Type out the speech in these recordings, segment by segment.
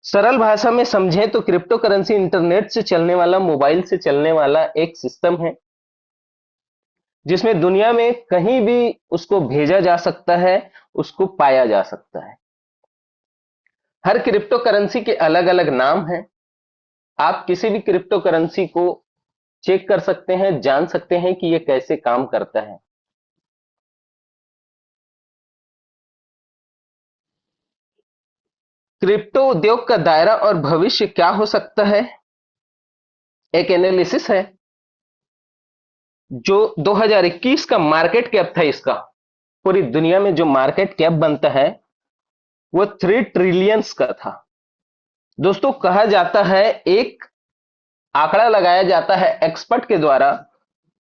सरल भाषा में समझें तो क्रिप्टो करेंसी इंटरनेट से चलने वाला, मोबाइल से चलने वाला एक सिस्टम है जिसमें दुनिया में कहीं भी उसको भेजा जा सकता है, उसको पाया जा सकता है। हर क्रिप्टो करेंसी के अलग अलग नाम हैं। आप किसी भी क्रिप्टो करेंसी को चेक कर सकते हैं, जान सकते हैं कि ये कैसे काम करता है। क्रिप्टो उद्योग का दायरा और भविष्य क्या हो सकता है, एक एनालिसिस है। जो 2021 का मार्केट कैप था इसका, पूरी दुनिया में जो मार्केट कैप बनता है वो 3 ट्रिलियंस का था। दोस्तों, कहा जाता है, एक आंकड़ा लगाया जाता है एक्सपर्ट के द्वारा,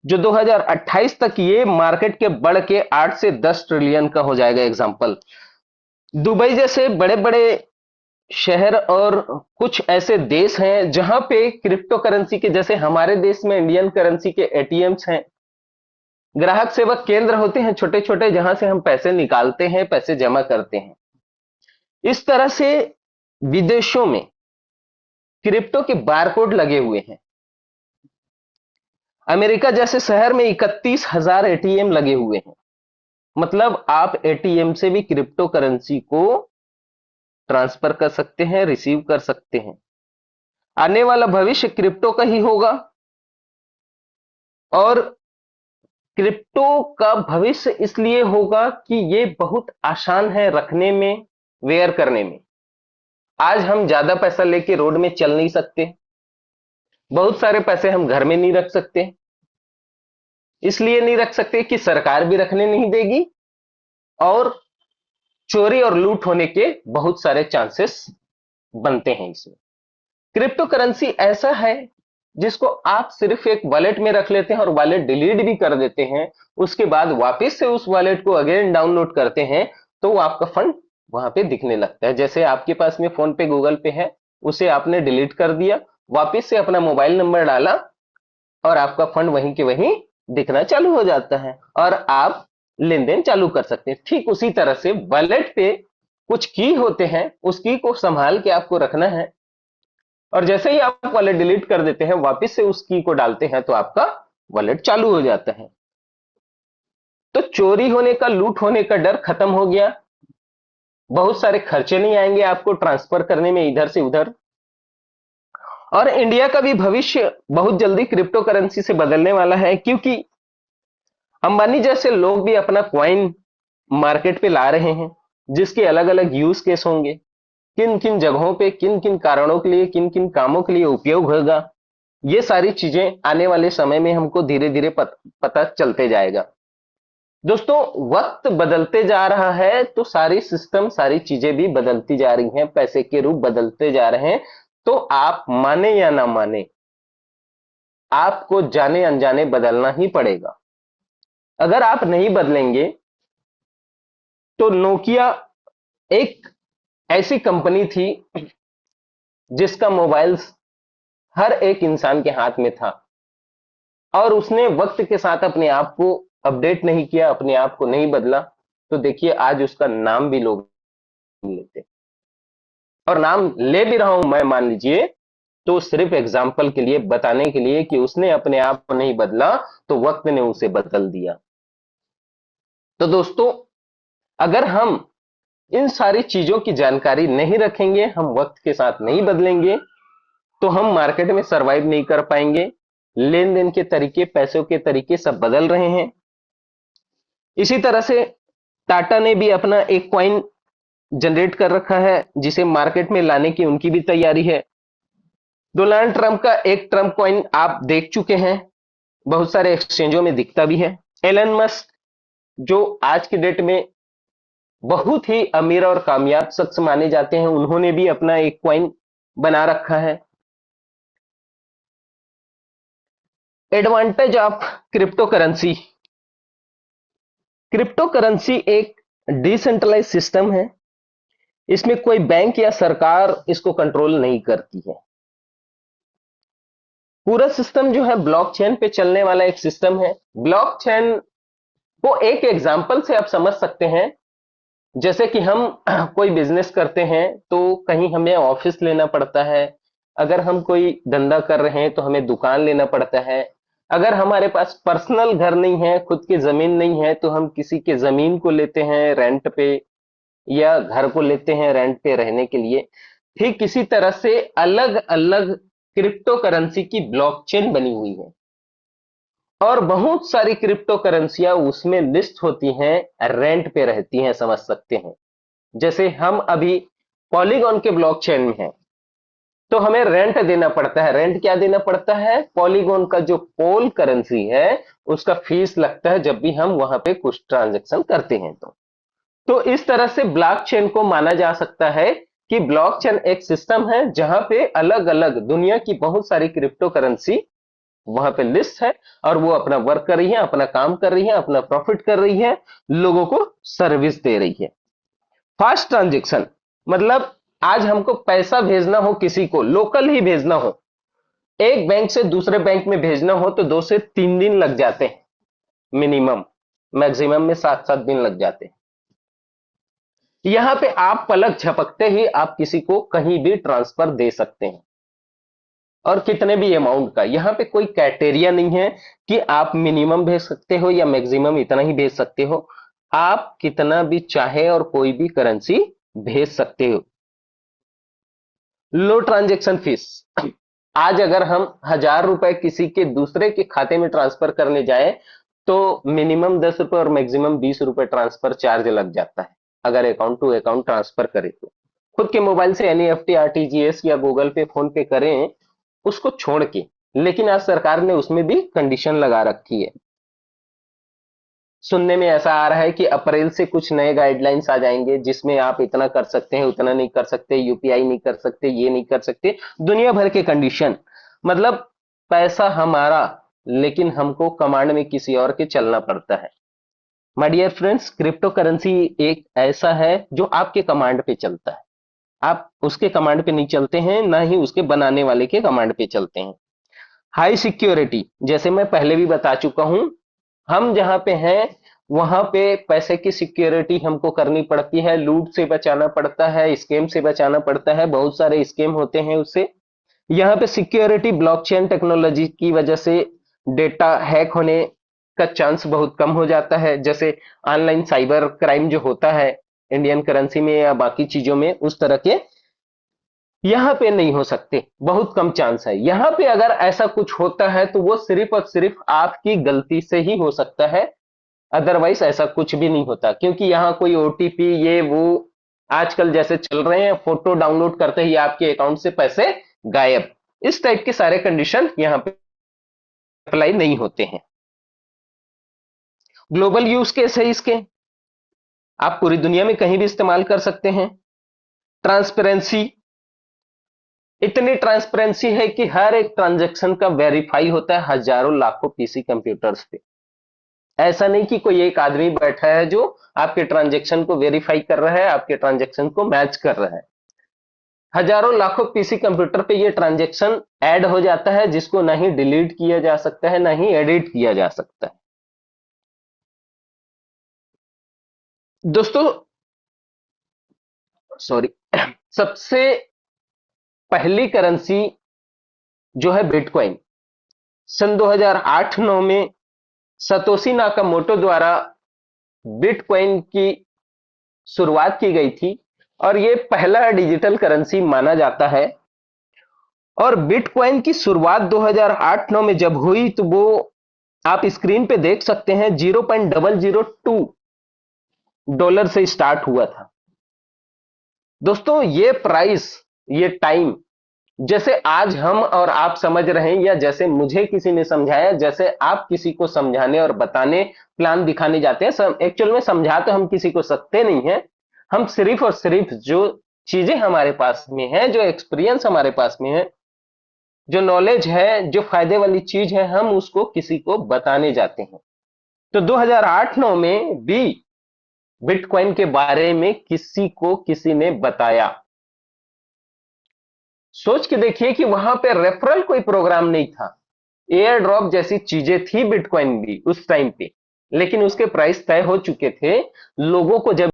जो 2028 तक ये मार्केट के बढ़ के 8 से 10 ट्रिलियन का हो जाएगा। एग्जांपल, दुबई जैसे बड़े बड़े शहर और कुछ ऐसे देश हैं जहां पे क्रिप्टो करेंसी के, जैसे हमारे देश में इंडियन करेंसी के एटीएम्स हैं, ग्राहक सेवा केंद्र होते हैं छोटे छोटे, जहां से हम पैसे निकालते हैं, पैसे जमा करते हैं। इस तरह से विदेशों में क्रिप्टो के बारकोड लगे हुए हैं। अमेरिका जैसे शहर में 31,000 एटीएम लगे हुए हैं। मतलब आप एटीएम से भी क्रिप्टो करेंसी को ट्रांसफर कर सकते हैं, रिसीव कर सकते हैं। आने वाला भविष्य क्रिप्टो का ही होगा। और क्रिप्टो का भविष्य इसलिए होगा कि ये बहुत आसान है रखने में, वेयर करने में। आज हम ज्यादा पैसा लेके रोड में चल नहीं सकते, बहुत सारे पैसे हम घर में नहीं रख सकते। इसलिए नहीं रख सकते कि सरकार भी रखने नहीं देगी, और चोरी और लूट होने के बहुत सारे चांसेस बनते हैं इसमें। क्रिप्टो करेंसी ऐसा है जिसको आप सिर्फ एक वॉलेट में रख लेते हैं और वॉलेट डिलीट भी कर देते हैं। उसके बाद वापस से उस वॉलेट को अगेन डाउनलोड करते हैं तो वो आपका फंड वहां पे दिखने लगता है। जैसे आपके पास में फोन पे, गूगल पे है, उसे आपने डिलीट कर दिया, वापस से अपना मोबाइल नंबर डाला और आपका फंड वहीं के वहीं दिखना चालू हो जाता है और आप लेन देन चालू कर सकते हैं। ठीक उसी तरह से वॉलेट पे कुछ की होते हैं, उस की को संभाल के आपको रखना है, और जैसे ही आप वॉलेट डिलीट कर देते हैं, वापस से उस की को डालते हैं, तो आपका वॉलेट चालू हो जाता है। तो चोरी होने का, लूट होने का डर खत्म हो गया। बहुत सारे खर्चे नहीं आएंगे आपको ट्रांसफर करने में इधर से उधर। और इंडिया का भी भविष्य बहुत जल्दी क्रिप्टो करेंसी से बदलने वाला है, क्योंकि अंबानी जैसे लोग भी अपना क्वाइन मार्केट पे ला रहे हैं, जिसके अलग अलग यूज केस होंगे, किन किन जगहों पे, किन किन कारणों के लिए, किन किन कामों के लिए उपयोग होगा। ये सारी चीजें आने वाले समय में हमको धीरे धीरे पता चलते जाएगा। दोस्तों, वक्त बदलते जा रहा है तो सारी सिस्टम, सारी चीजें भी बदलती जा रही हैं, पैसे के रूप बदलते जा रहे हैं। तो आप माने या ना माने, आपको जाने अनजाने बदलना ही पड़ेगा। अगर आप नहीं बदलेंगे तो नोकिया एक ऐसी कंपनी थी जिसका मोबाइल हर एक इंसान के हाथ में था, और उसने वक्त के साथ अपने आप को अपडेट नहीं किया, अपने आप को नहीं बदला। तो देखिए, आज उसका नाम भी लोग लेते, और नाम ले भी रहा हूं मैं, मान लीजिए, तो सिर्फ एग्जाम्पल के लिए, बताने के लिए कि उसने अपने आप को नहीं बदला, तो वक्त ने उसे बदल दिया। तो दोस्तों, अगर हम इन सारी चीजों की जानकारी नहीं रखेंगे, हम वक्त के साथ नहीं बदलेंगे, तो हम मार्केट में सरवाइव नहीं कर पाएंगे। लेन देन के तरीके, पैसों के तरीके सब बदल रहे हैं। इसी तरह से टाटा ने भी अपना एक कॉइन जनरेट कर रखा है, जिसे मार्केट में लाने की उनकी भी तैयारी है। डोनाल्ड ट्रंप का एक ट्रंप कॉइन आप देख चुके हैं, बहुत सारे एक्सचेंजों में दिखता भी है। एलन मस्क, जो आज की डेट में बहुत ही अमीर और कामयाब शख्स माने जाते हैं, उन्होंने भी अपना एक कॉइन बना रखा है। Advantage of crypto currency. Crypto currency एक डिसेंट्रलाइज सिस्टम है। इसमें कोई बैंक या सरकार इसको कंट्रोल नहीं करती है। पूरा सिस्टम जो है ब्लॉकचेन पे चलने वाला एक सिस्टम है। ब्लॉकचेन को एक एग्जांपल से आप समझ सकते हैं। जैसे कि हम कोई बिजनेस करते हैं तो कहीं हमें ऑफिस लेना पड़ता है। अगर हम कोई धंधा कर रहे हैं तो हमें दुकान लेना पड़ता है। अगर हमारे पास पर्सनल घर नहीं है, खुद की जमीन नहीं है, तो हम किसी के जमीन को लेते हैं रेंट पे, या घर को लेते हैं रेंट पे रहने के लिए। ठीक इसी तरह से अलग अलग क्रिप्टो करेंसी की ब्लॉकचेन बनी हुई है, और बहुत सारी क्रिप्टो करेंसियां उसमें लिस्ट होती हैं, रेंट पे रहती हैं, समझ सकते हैं। जैसे हम अभी पॉलीगॉन के ब्लॉकचेन में हैं, तो हमें रेंट देना पड़ता है। रेंट क्या देना पड़ता है? पॉलीगॉन का जो पोल करेंसी है उसका फीस लगता है जब भी हम वहां पे कुछ ट्रांजैक्शन करते हैं। तो इस तरह से ब्लॉकचेन को माना जा सकता है कि ब्लॉकचेन एक सिस्टम है जहां पे अलग अलग दुनिया की बहुत सारी क्रिप्टो करेंसी वहां पे लिस्ट है, और वो अपना वर्क कर रही है, अपना काम कर रही है, अपना प्रॉफिट कर रही है, लोगों को सर्विस दे रही है। फास्ट ट्रांजेक्शन मतलब आज हमको पैसा भेजना हो, किसी को लोकल ही भेजना हो, एक बैंक से दूसरे बैंक में भेजना हो, तो 2 से 3 दिन लग जाते हैं मिनिमम। मैक्सिमम में 7-7 दिन लग जाते हैं। यहां पे आप पलक झपकते ही आप किसी को कहीं भी ट्रांसफर दे सकते हैं, और कितने भी अमाउंट का। यहां पे कोई क्राइटेरिया नहीं है कि आप मिनिमम भेज सकते हो या मैक्सिमम इतना ही भेज सकते हो। आप कितना भी चाहे और कोई भी करेंसी भेज सकते हो। लो ट्रांजैक्शन फीस। आज अगर हम 1,000 रुपए किसी के दूसरे के खाते में ट्रांसफर करने जाए, तो मिनिमम 10 रुपए और मैक्सिमम 20 रुपए ट्रांसफर चार्ज लग जाता है, अगर अकाउंट टू अकाउंट ट्रांसफर करें तो। खुद के मोबाइल से एनईएफटी, आरटीजीएस या गूगल पे, फोन पे करें उसको छोड़ के। लेकिन आज सरकार ने उसमें भी कंडीशन लगा रखी है। सुनने में ऐसा आ रहा है कि अप्रैल से कुछ नए गाइडलाइंस आ जाएंगे जिसमें आप इतना कर सकते हैं, उतना नहीं कर सकते, यूपीआई नहीं कर सकते, ये नहीं कर सकते, दुनिया भर के कंडीशन। मतलब पैसा हमारा, लेकिन हमको कमांड में किसी और के चलना पड़ता है। My dear friends, cryptocurrency एक ऐसा है जो आपके कमांड पे चलता है। आप उसके कमांड पे नहीं चलते हैं, ना ही उसके बनाने वाले के कमांड पे चलते हैं। हाई सिक्योरिटी, जैसे मैं पहले भी बता चुका हूं, हम जहां पे हैं वहां पे पैसे की सिक्योरिटी हमको करनी पड़ती है, लूट से बचाना पड़ता है, स्कैम से बचाना पड़ता है, बहुत सारे स्कैम होते हैं उससे। यहाँ पे सिक्योरिटी ब्लॉकचेन टेक्नोलॉजी की वजह से डेटा हैक होने का चांस बहुत कम हो जाता है। जैसे ऑनलाइन साइबर क्राइम जो होता है इंडियन करेंसी में या बाकी चीजों में, उस तरह के यहाँ पे नहीं हो सकते, बहुत कम चांस है। यहाँ पे अगर ऐसा कुछ होता है तो वो सिर्फ और सिर्फ आपकी गलती से ही हो सकता है, अदरवाइज ऐसा कुछ भी नहीं होता। क्योंकि यहाँ कोई ओटीपी ये वो आजकल जैसे चल रहे हैं, फोटो डाउनलोड करते ही आपके अकाउंट से पैसे गायब, इस टाइप के सारे कंडीशन यहाँ पे अप्लाई नहीं होते हैं। ग्लोबल यूज केस है इसके, आप पूरी दुनिया में कहीं भी इस्तेमाल कर सकते हैं। ट्रांसपेरेंसी, इतनी ट्रांसपेरेंसी है कि हर एक ट्रांजैक्शन का वेरीफाई होता है हजारों लाखों पीसी कंप्यूटर्स पे। ऐसा नहीं कि कोई एक आदमी बैठा है जो आपके ट्रांजैक्शन को वेरीफाई कर रहा है, आपके ट्रांजैक्शन को मैच कर रहा है। हजारों लाखों पीसी कंप्यूटर पे ये ट्रांजैक्शन ऐड हो जाता है, जिसको ना ही डिलीट किया जा सकता है, ना ही एडिट किया जा सकता है। दोस्तों सॉरी, सबसे पहली करेंसी जो है बिटकॉइन, सन 2008-9 में सतोशी नाकामोटो द्वारा बिटकॉइन की शुरुआत की गई थी, और ये पहला डिजिटल करेंसी माना जाता है। और बिटकॉइन की शुरुआत 2008-9 में जब हुई, तो वो आप स्क्रीन पे देख सकते हैं 0.002 डॉलर से स्टार्ट हुआ था। दोस्तों ये प्राइस, ये टाइम, जैसे आज हम और आप समझ रहे हैं, या जैसे मुझे किसी ने समझाया, जैसे आप किसी को समझाने और बताने, प्लान दिखाने जाते हैं, एक्चुअल में समझा तो हम किसी को सकते नहीं हैं। हम सिर्फ और सिर्फ जो चीजें हमारे पास में है, जो एक्सपीरियंस हमारे पास में है, जो नॉलेज है, जो फायदे वाली चीज है, हम उसको किसी को बताने जाते हैं। तो 2008-9 में भी बिटकॉइन के बारे में किसी को किसी ने बताया। सोच के देखिए कि वहां पे रेफरल कोई प्रोग्राम नहीं था, एयर ड्रॉप जैसी चीजें थी बिटकॉइन भी उस टाइम पे, लेकिन उसके प्राइस तय हो चुके थे। लोगों को जब